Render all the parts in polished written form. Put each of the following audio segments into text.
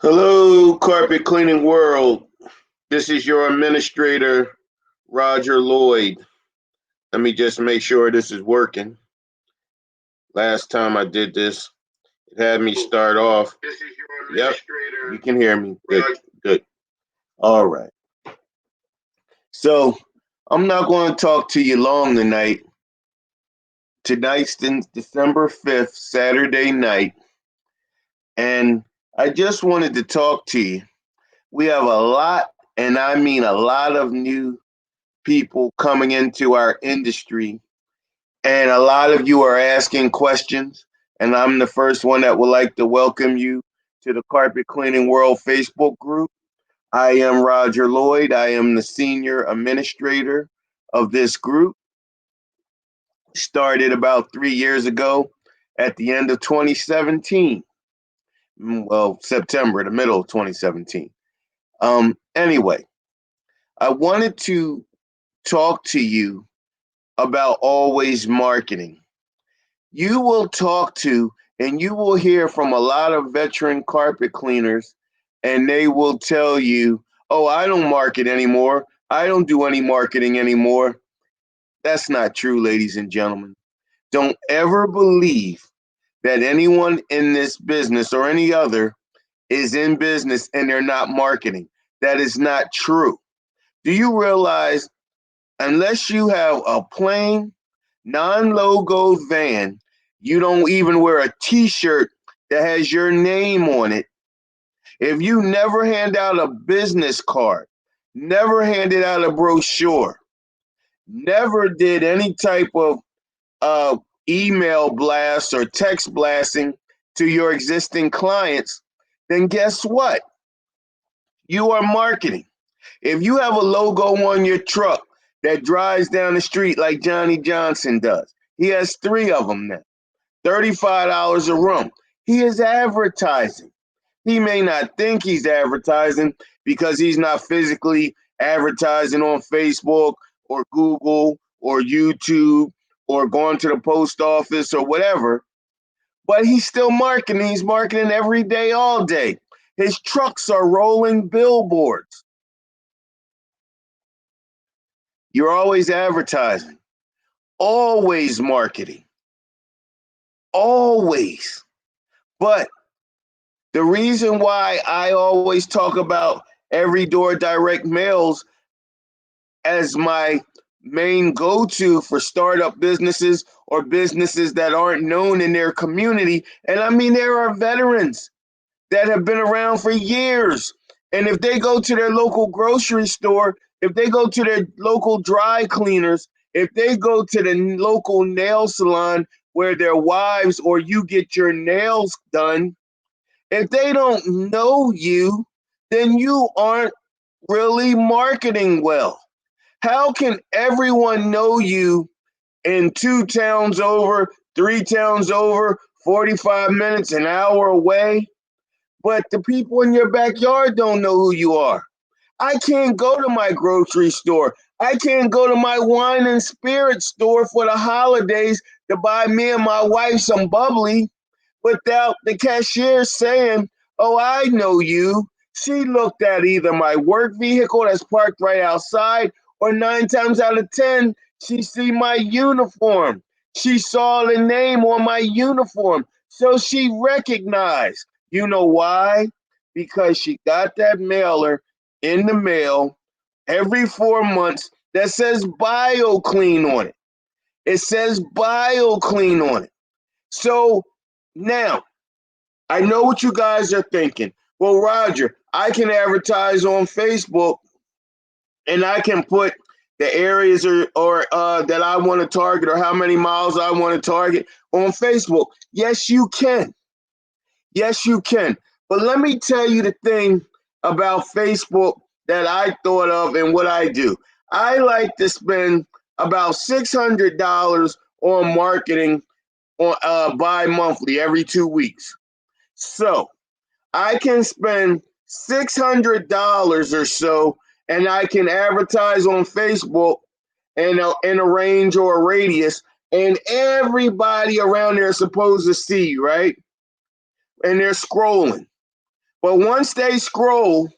Hello, carpet cleaning world. This is your administrator, Roger Lloyd. Let me just make sure this is working. Last time I did this, it had me start off. This is your Yep, you can hear me. Good, good. All right. So I'm not going to talk to you long tonight. Tonight's December 5th, Saturday night, and I just wanted to talk to you. We have a lot, and I mean a lot of new people coming into our industry, and a lot of you are asking questions. And I'm the first one that would like to welcome you to the Carpet Cleaning World Facebook group. I am Roger Lloyd. I am the senior administrator of this group. Started about 3 years ago at the end of 2017. Well, September, the middle of 2017. Anyway, I wanted to talk to you about always marketing. You will talk to and you will hear from a lot of veteran carpet cleaners, and they will tell you, oh, I don't market anymore. I don't do any marketing anymore. That's not true, ladies and gentlemen. Don't ever believe that anyone in this business or any other is in business and they're not marketing. That is not true. Do you realize unless you have a plain, non-logo van, you don't even wear a t-shirt that has your name on it. If you never hand out a business card, never handed out a brochure, never did any type of uh, email blast or text blasting to your existing clients, then guess what? You are marketing. If you have a logo on your truck that drives down the street like Johnny Johnson does, he has three of them now, $35 a room. He is advertising. He may not think he's advertising because he's not physically advertising on Facebook or Google or YouTube or going to the post office or whatever, but he's still marketing. He's marketing every day, all day. His trucks are rolling billboards. You're always advertising, always marketing, always. But the reason why I always talk about every door direct mails as my main go-to for startup businesses or businesses that aren't known in their community, and I mean there are veterans that have been around for years. And if they go to their local grocery store, if they go to their local dry cleaners, if they go to the local nail salon where their wives or you get your nails done, if they don't know you, then you aren't really marketing well. How can everyone know you in two towns over, three towns over, 45 minutes, an hour away? But the people in your backyard don't know who you are. I can't go to my grocery store. I can't go to my wine and spirit store for the holidays to buy me and my wife some bubbly without the cashier saying, oh, I know you. She looked at either my work vehicle that's parked right outside, or 9 times out of 10, she see my uniform. She saw the name on my uniform. So she recognized. You know why? Because she got that mailer in the mail every 4 months that says BioClean on it. It says BioClean on it. So now, I know what you guys are thinking. Well, Roger, I can advertise on Facebook and I can put the areas or that I want to target or how many miles I want to target on Facebook. Yes, you can. Yes, you can. But let me tell you the thing about Facebook that I thought of and what I do. I like to spend about $600 on marketing on bi-monthly every 2 weeks. So I can spend $600 or so, and I can advertise on Facebook in a range or a radius, and everybody around there is supposed to see, right? And they're scrolling. But once they scroll,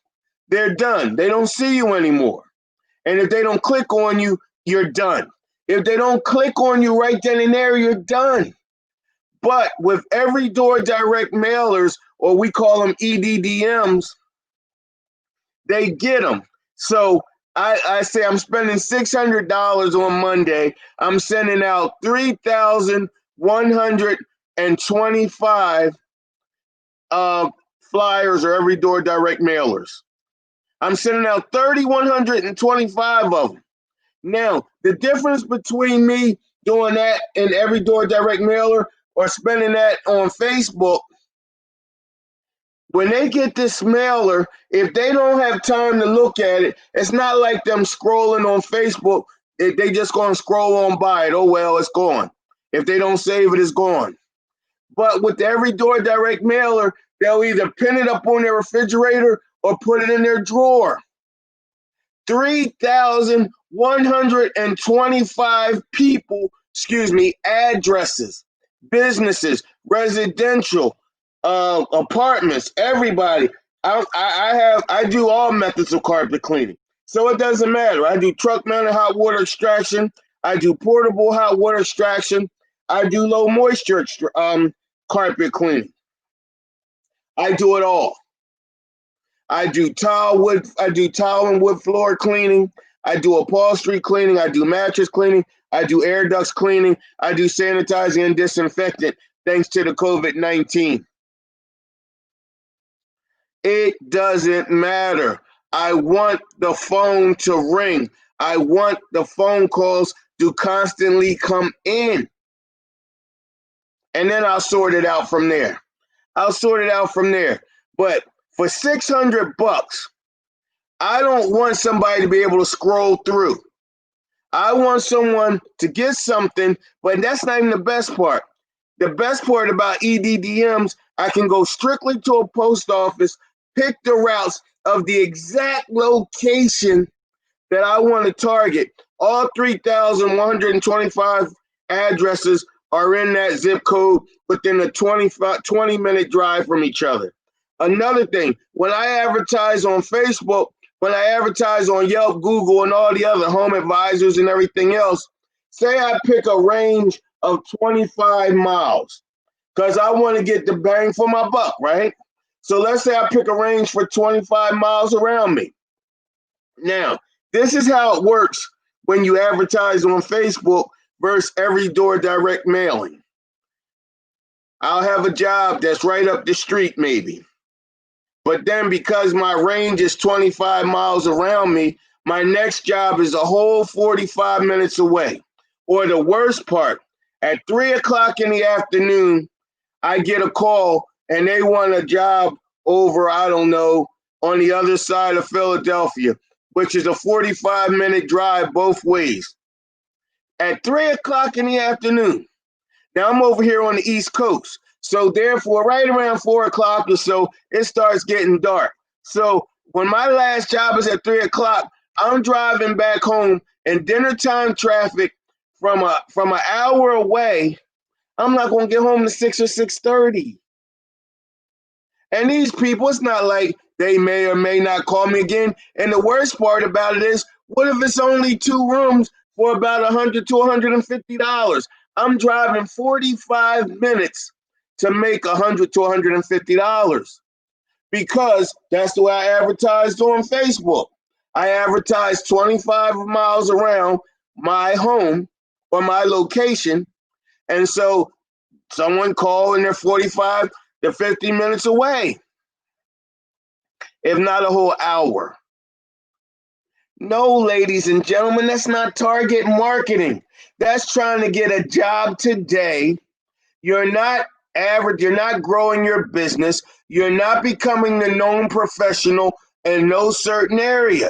they're done. They don't see you anymore. And if they don't click on you, you're done. If they don't click on you right then and there, you're done. But with every door direct mailers, or we call them EDDMs, they get them. So I say I'm spending $600 on Monday. I'm sending out 3,125 flyers or every door direct mailers. I'm sending out 3,125 of them. Now, the difference between me doing that in every door direct mailer or spending that on Facebook, when they get this mailer, if they don't have time to look at it, it's not like them scrolling on Facebook. They just going to scroll on by it. Oh, well, it's gone. If they don't save it, it's gone. But with every door direct mailer, they'll either pin it up on their refrigerator or put it in their drawer. 3,125 people, addresses, businesses, residential, apartments, everybody. I do all methods of carpet cleaning. So it doesn't matter. I do truck mounted hot water extraction. I do portable hot water extraction. I do low moisture carpet cleaning. I do it all. I do tile and wood floor cleaning. I do upholstery cleaning. I do mattress cleaning. I do air ducts cleaning. I do sanitizing and disinfectant thanks to the COVID-19. It doesn't matter. I want the phone to ring. I want the phone calls to constantly come in. And then I'll sort it out from there. But for $600, I don't want somebody to be able to scroll through. I want someone to get something, but that's not even the best part. The best part about EDDMs, I can go strictly to a post office, pick the routes of the exact location that I want to target. All 3,125 addresses are in that zip code within a 20-minute drive from each other. Another thing, when I advertise on Facebook, when I advertise on Yelp, Google, and all the other home advisors and everything else, say I pick a range of 25 miles because I want to get the bang for my buck, right? So let's say I pick a range for 25 miles around me. Now, this is how it works when you advertise on Facebook versus every door direct mailing. I'll have a job that's right up the street maybe. But then because my range is 25 miles around me, my next job is a whole 45 minutes away. Or the worst part, at 3 o'clock in the afternoon, I get a call and they want a job over, I don't know, on the other side of Philadelphia, which is a 45-minute drive both ways. At 3 o'clock in the afternoon. Now I'm over here on the East Coast. So therefore, right around 4 o'clock or so, it starts getting dark. So when my last job is at 3 o'clock, I'm driving back home in dinner time traffic from an hour away. I'm not going to get home to 6 or 6:30. And these people, it's not like they may or may not call me again. And the worst part about it is, what if it's only 2 rooms for about $100 to $150? I'm driving 45 minutes to make $100 to $150 because that's the way I advertised on Facebook. I advertised 25 miles around my home or my location. And so someone called and they're 45 to 50 minutes away, if not a whole hour. No, ladies and gentlemen, that's not target marketing. That's trying to get a job today. You're not average. You're not growing your business. You're not becoming the known professional in no certain area.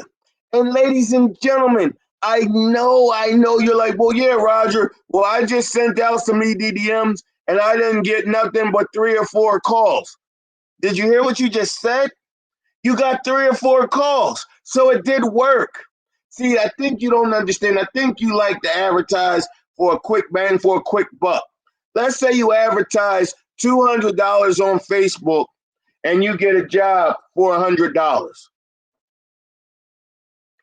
And ladies and gentlemen, I know you're like, well, yeah, Roger. Well, I just sent out some EDDMs and I didn't get nothing but 3 or 4 calls. Did you hear what you just said? You got 3 or 4 calls. So it did work. See, I think you don't understand. I think you like to advertise for a quick bang, for a quick buck. Let's say you advertise $200 on Facebook and you get a job for $100.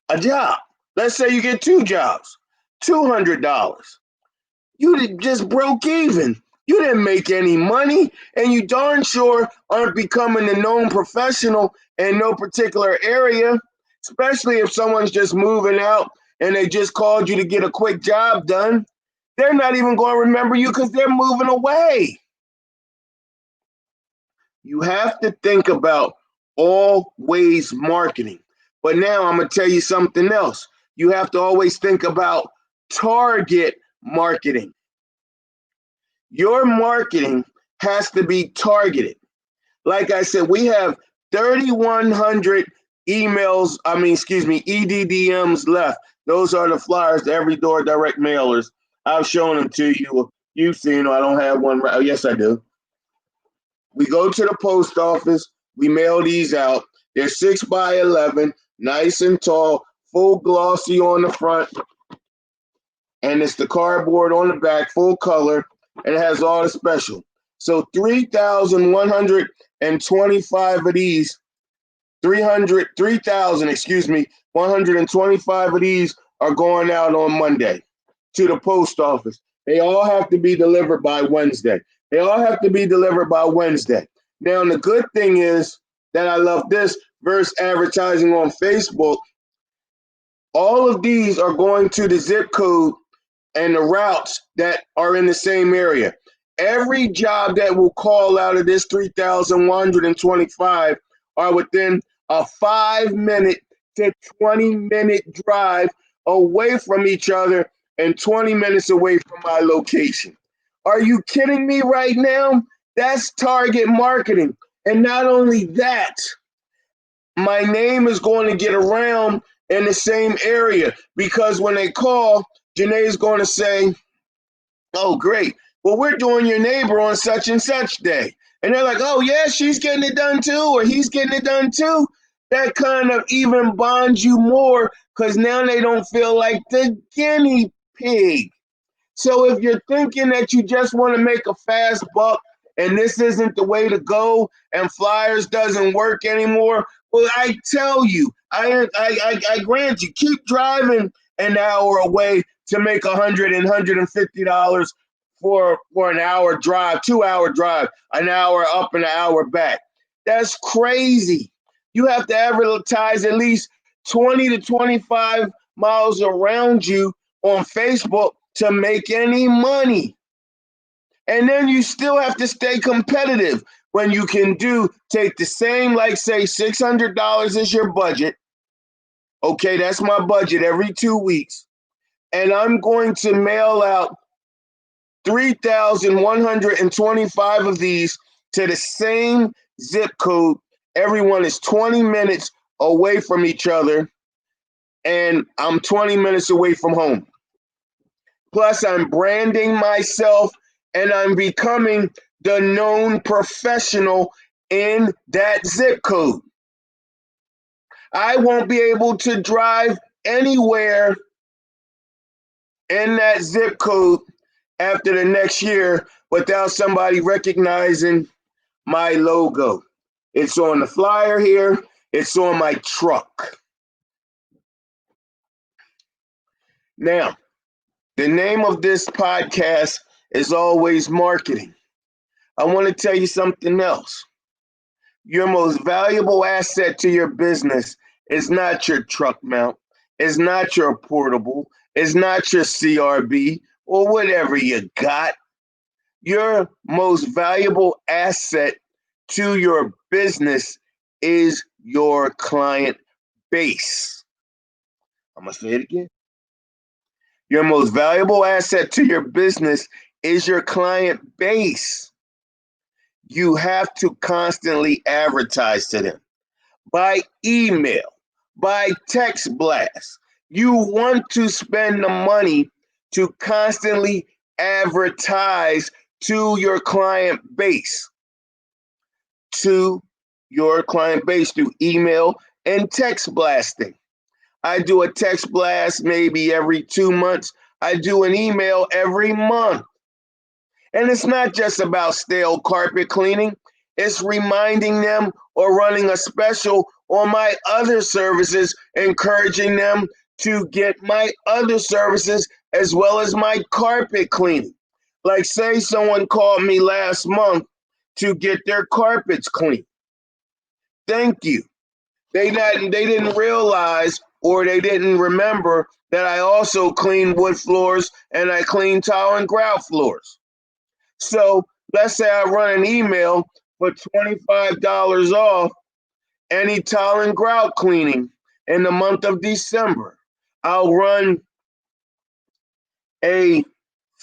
A job. Let's say you get two jobs, $200. You just broke even. You didn't make any money, and you darn sure aren't becoming a known professional in no particular area, especially if someone's just moving out and they just called you to get a quick job done. They're not even going to remember you because they're moving away. You have to think about always marketing. But now I'm going to tell you something else. You have to always think about target marketing. Your marketing has to be targeted. Like I said, we have 3,100 EDDMs left. Those are the flyers, the every door direct mailers. I've shown them to you. You've seen them. I don't have one. Oh, yes, I do. We go to the post office. We mail these out. They're 6 by 11, nice and tall, full glossy on the front. And it's the cardboard on the back, full color, and it has all the special. So 3,125 of these, 125 of these are going out on Monday to the post office. They all have to be delivered by Wednesday. Now, the good thing is that I love this versus advertising on Facebook. All of these are going to the zip code and the routes that are in the same area. Every job that will call out of this 3,125 are within a 5-minute to 20-minute drive away from each other and 20 minutes away from my location. Are you kidding me right now? That's target marketing. And not only that, my name is going to get around in the same area because when they call, Janae's going to say, oh, great. Well, we're doing your neighbor on such and such day. And they're like, oh, yeah, she's getting it done too, or he's getting it done too. That kind of even bonds you more because now they don't feel like the guinea pig. So if you're thinking that you just want to make a fast buck and this isn't the way to go and flyers doesn't work anymore, well, I tell you, I grant you, keep driving an hour away to make $100 and $150 for an hour drive, 2-hour drive, an hour up and an hour back. That's crazy. You have to advertise at least 20 to 25 miles around you on Facebook to make any money. And then you still have to stay competitive when you can take the same, like say $600 is your budget. Okay, that's my budget every 2 weeks. And I'm going to mail out 3,125 of these to the same zip code. Everyone is 20 minutes away from each other, and I'm 20 minutes away from home. Plus, I'm branding myself, and I'm becoming the known professional in that zip code. I won't be able to drive anywhere in that zip code after the next year without somebody recognizing my logo. It's on the flyer here. It's on my truck. Now, the name of this podcast is always marketing. I want to tell you something else. Your most valuable asset to your business is not your truck mount, it's not your portable, it's not your CRB or whatever you got. Your most valuable asset to your business is your client base. I'm going to say it again. Your most valuable asset to your business is your client base. You have to constantly advertise to them by email, by text blast. You want to spend the money to constantly advertise to your client base, through email and text blasting. I do a text blast maybe every 2 months. I do an email every month. And it's not just about stale carpet cleaning. It's reminding them or running a special on my other services, encouraging them to get my other services as well as my carpet cleaning. Like, say someone called me last month to get their carpets cleaned. Thank you. They didn't realize or they didn't remember that I also clean wood floors and I clean tile and grout floors. So let's say I run an email for $25 off any tile and grout cleaning in the month of December. I'll run a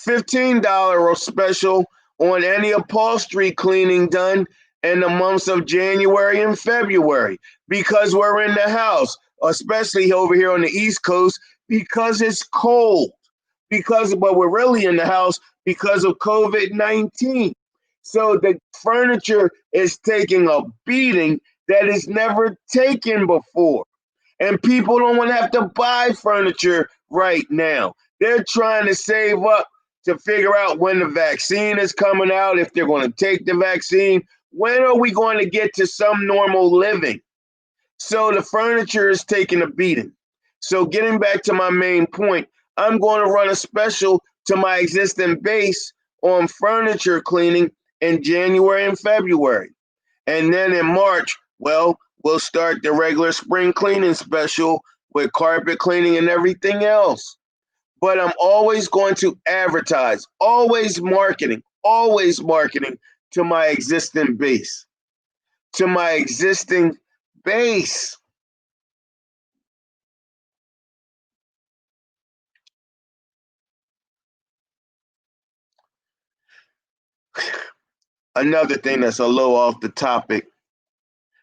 $15 special on any upholstery cleaning done in the months of January and February because we're in the house, especially over here on the East Coast because it's cold. But we're really in the house because of COVID-19. So the furniture is taking a beating that is never taken before. And people don't want to have to buy furniture right now. They're trying to save up to figure out when the vaccine is coming out, if they're going to take the vaccine. When are we going to get to some normal living? So the furniture is taking a beating. So getting back to my main point, I'm going to run a special to my existing base on furniture cleaning in January and February. And then in March, well, we'll start the regular spring cleaning special with carpet cleaning and everything else. But I'm always going to advertise, always marketing to my existing base, to my existing base. Another thing that's a little off the topic.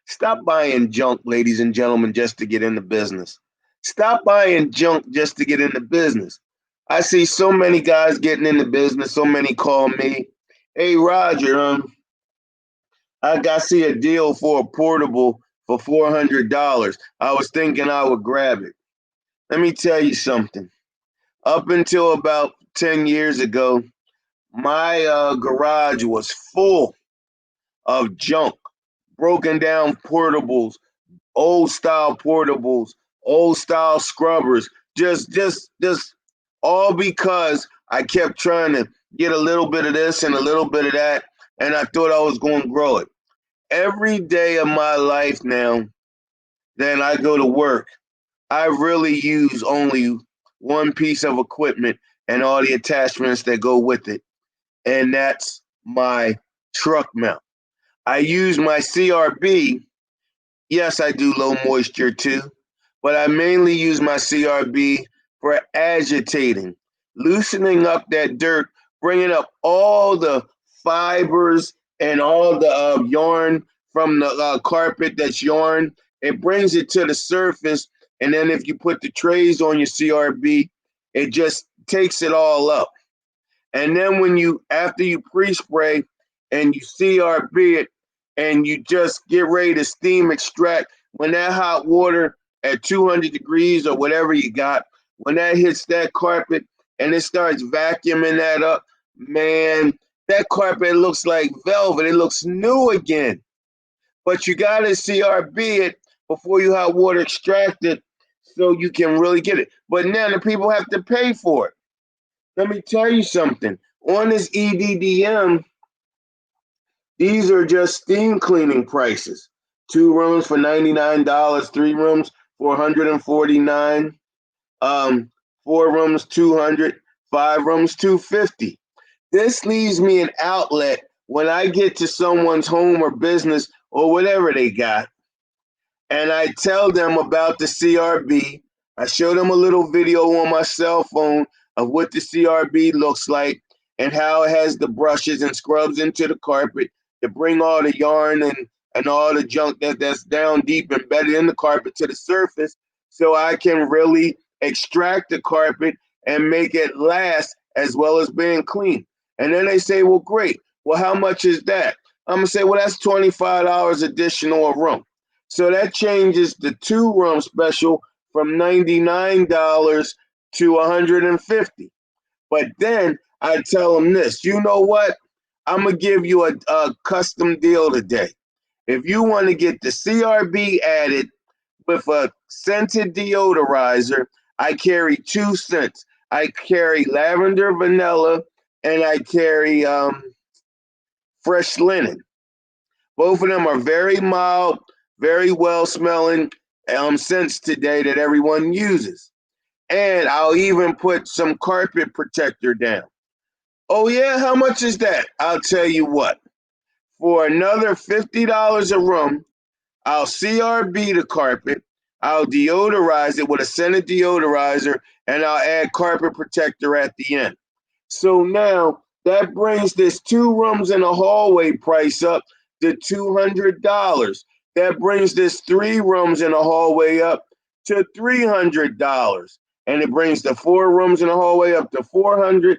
Stop buying junk, ladies and gentlemen, just to get into business. Stop buying junk just to get into business. I see so many guys getting into business. So many call me, "Hey Roger, I got see a deal for a portable for $400. I was thinking I would grab it." Let me tell you something. Up until about 10 years ago, my garage was full of junk, broken down portables, old style scrubbers, just all because I kept trying to get a little bit of this and a little bit of that, and I thought I was going to grow it. Every day of my life now, then I go to work, I really use only one piece of equipment and all the attachments that go with it, and that's my truck mount. I use my CRB. Yes, I do low moisture too, but I mainly use my CRB for agitating, loosening up that dirt, bringing up all the fibers and all the yarn from the carpet that's yarn. It brings it to the surface, and then if you put the trays on your CRB, it just takes it all up. And then after you pre-spray and you CRB it and you just get ready to steam extract, when that hot water at 200 degrees or whatever you got, when that hits that carpet and it starts vacuuming that up, man, that carpet looks like velvet. It looks new again. But you got to CRB it before you hot water extract it so you can really get it. But now the people have to pay for it. Let me tell you something. On this EDDM, these are just steam cleaning prices. 2 rooms for $99, 3 rooms for $149, 4 rooms 200, 5 rooms 250. This leaves me an outlet when I get to someone's home or business or whatever they got, and I tell them about the CRB. I show them a little video on my cell phone of what the CRB looks like and how it has the brushes and scrubs into the carpet to bring all the yarn and all the junk that's down deep embedded in the carpet to the surface so I can really extract the carpet and make it last as well as being clean. And then they say, well, great. Well, how much is that? I'm going to say, well, that's $25 additional a room. So that changes the 2 room special from $99 to $150. But then I tell them this, you know what? I'm going to give you a custom deal today. If you want to get the CRB added with a scented deodorizer, I carry 2 scents. I carry lavender, vanilla, and I carry fresh linen. Both of them are very mild, very well smelling scents today that everyone uses. And I'll even put some carpet protector down. Oh, yeah, how much is that? I'll tell you what. For another $50 a room, I'll CRB the carpet, I'll deodorize it with a scented deodorizer, and I'll add carpet protector at the end. So now that brings this 2 rooms in a hallway price up to $200. That brings this 3 rooms in a hallway up to $300. And it brings the 4 rooms in a hallway up to $400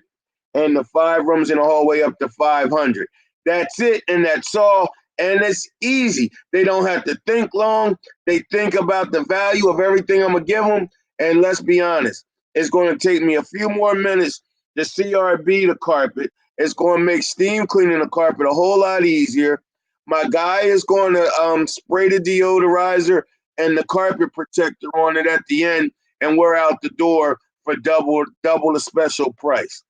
and the 5 rooms in the hallway up to $500. That's it, and that's all. And it's easy. They don't have to think long. They think about the value of everything I'm gonna give them. And let's be honest, it's going to take me a few more minutes to CRB the carpet. It's going to make steam cleaning the carpet a whole lot easier. My guy is going to spray the deodorizer and the carpet protector on it at the end, and we're out the door for double the special price.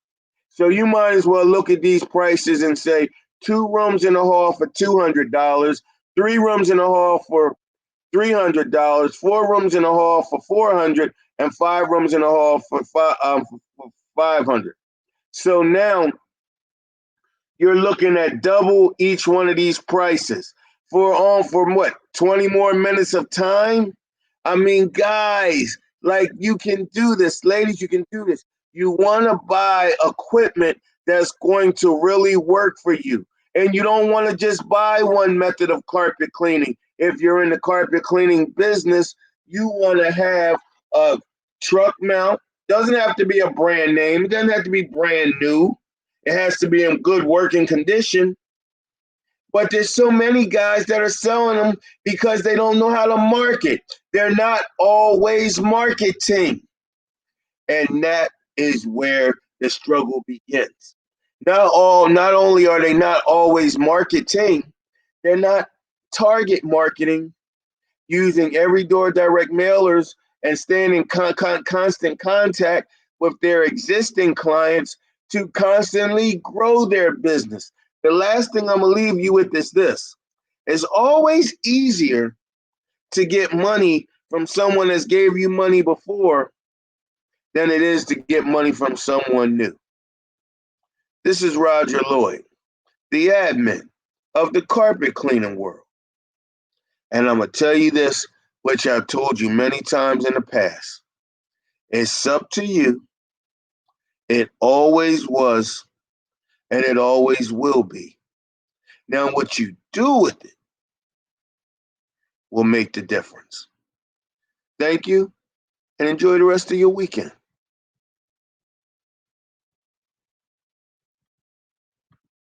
So you might as well look at these prices and say 2 rooms in the hall for $200, 3 rooms in the hall for $300, 4 rooms in the hall for $400, and 5 rooms in the hall for $500. So now you're looking at double each one of these prices for what, 20 more minutes of time? I mean, guys, like, you can do this. Ladies, you can do this. You want to buy equipment that's going to really work for you. And you don't want to just buy one method of carpet cleaning. If you're in the carpet cleaning business, you want to have a truck mount. Doesn't have to be a brand name. It doesn't have to be brand new. It has to be in good working condition. But there's so many guys that are selling them because they don't know how to market. They're not always marketing. And that is where the struggle begins. Not only are they not always marketing, they're not target marketing, using every door direct mailers and staying in constant contact with their existing clients to constantly grow their business. The last thing I'm going to leave you with is this. It's always easier to get money from someone that's gave you money before than it is to get money from someone new. This is Roger Lloyd, the admin of the carpet cleaning world. And I'm going to tell you this, which I've told you many times in the past. It's up to you. It always was, and it always will be. Now, what you do with it will make the difference. Thank you, and enjoy the rest of your weekend.